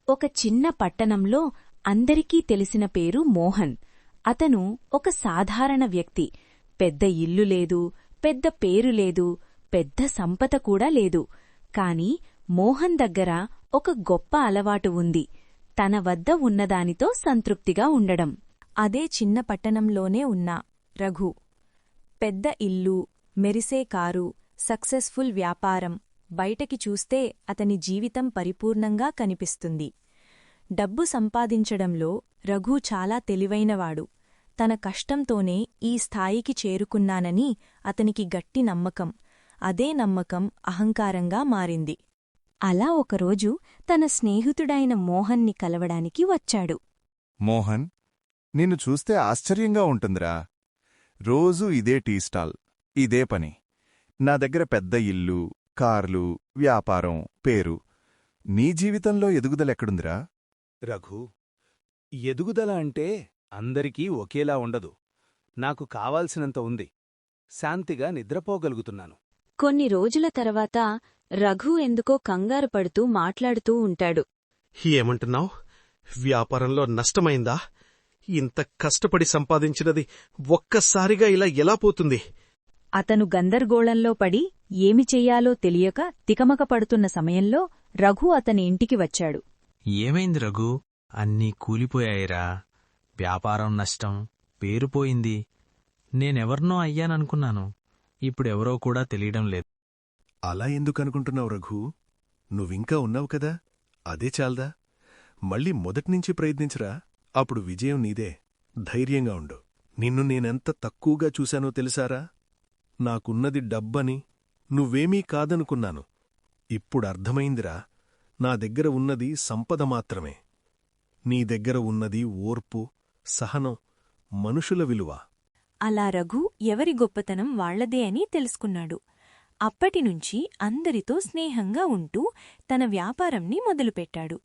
ఒక చిన్న పట్టణంలో అందరికీ తెలిసిన పేరు మోహన్. అతను ఒక సాధారణ వ్యక్తి. పెద్ద ఇల్లు లేదు, పెద్ద పేరు లేదు, పెద్ద సంపద కూడా లేదు. కాని మోహన్ దగ్గర ఒక గొప్ప అలవాటు ఉంది. తన వద్ద ఉన్నదానితో సంతృప్తిగా ఉండడం. అదే చిన్న పట్టణంలోనే ఉన్న రఘు. పెద్ద ఇల్లు, మెరిసే కారు, సక్సెస్ఫుల్ వ్యాపారం. బయటకి చూస్తే అతని జీవితం పరిపూర్ణంగా కనిపిస్తుంది. డబ్బు సంపాదించడంలో రఘు చాలా తెలివైనవాడు. తన కష్టంతోనే ఈ స్థాయికి చేరుకున్నానని అతనికి గట్టి నమ్మకం. అదే నమ్మకం అహంకారంగా మారింది. అలా ఒకరోజు తన స్నేహితుడైన మోహన్ని కలవడానికి వచ్చాడు. మోహన్, నిన్ను చూస్తే ఆశ్చర్యంగా ఉంటుందిరా. రోజూ ఇదే టీ స్టాల్, ఇదే పని. నా దగ్గర పెద్ద ఇల్లు, కార్లు, వ్యాపారం, పేరు. నీ జీవితంలో ఎదుగుదలెక్కడుందిరా? రఘు, ఎదుగుదల అంటే అందరికీ ఒకేలా ఉండదు. నాకు కావాల్సినంత ఉంది. శాంతిగా నిద్రపోగలుగుతున్నాను. కొన్ని రోజుల తర్వాత రఘు ఎందుకో కంగారు పడుతూ మాట్లాడుతూ ఉంటాడు. ఏమంటున్నావ్? వ్యాపారంలో నష్టమైందా? ఇంత కష్టపడి సంపాదించినది ఒక్కసారిగా ఇలా ఎలా పోతుంది? అతను గందరగోళంలో పడి ఏమి చెయ్యాలో తెలియక తికమకపడుతున్న సమయంలో రఘు అతని ఇంటికి వచ్చాడు. ఏమైంది రఘు? అన్నీ కూలిపోయాయిరా. వ్యాపారం నష్టం, పేరుపోయింది. నేనెవర్నో అయ్యాననుకున్నాను. ఇప్పుడెవరో కూడా తెలియడం లేదు. అలా ఎందుకనుకుంటున్నావు రఘు? నువ్వింకా ఉన్నావు కదా, అదే చాల్దా? మళ్ళీ మొదట్నుంచి ప్రయత్నించరా. అప్పుడు విజయం నీదే. ధైర్యంగా ఉండు. నిన్ను నేనెంత తక్కువగా చూశానో తెలుసారా? నాకున్నది డబ్బని, నువ్వేమీ కాదనుకున్నాను. ఇప్పుడర్థమైందిరా. నా దగ్గర ఉన్నది సంపద మాత్రమే. నీ దగ్గర ఉన్నది ఓర్పు, సహనం, మనుషుల విలువ. అలా రఘు ఎవరి గొప్పతనం వాళ్లదే అని తెలుసుకున్నాడు. అప్పటినుంచి అందరితో స్నేహంగా ఉంటూ తన వ్యాపారంని మొదలుపెట్టాడు.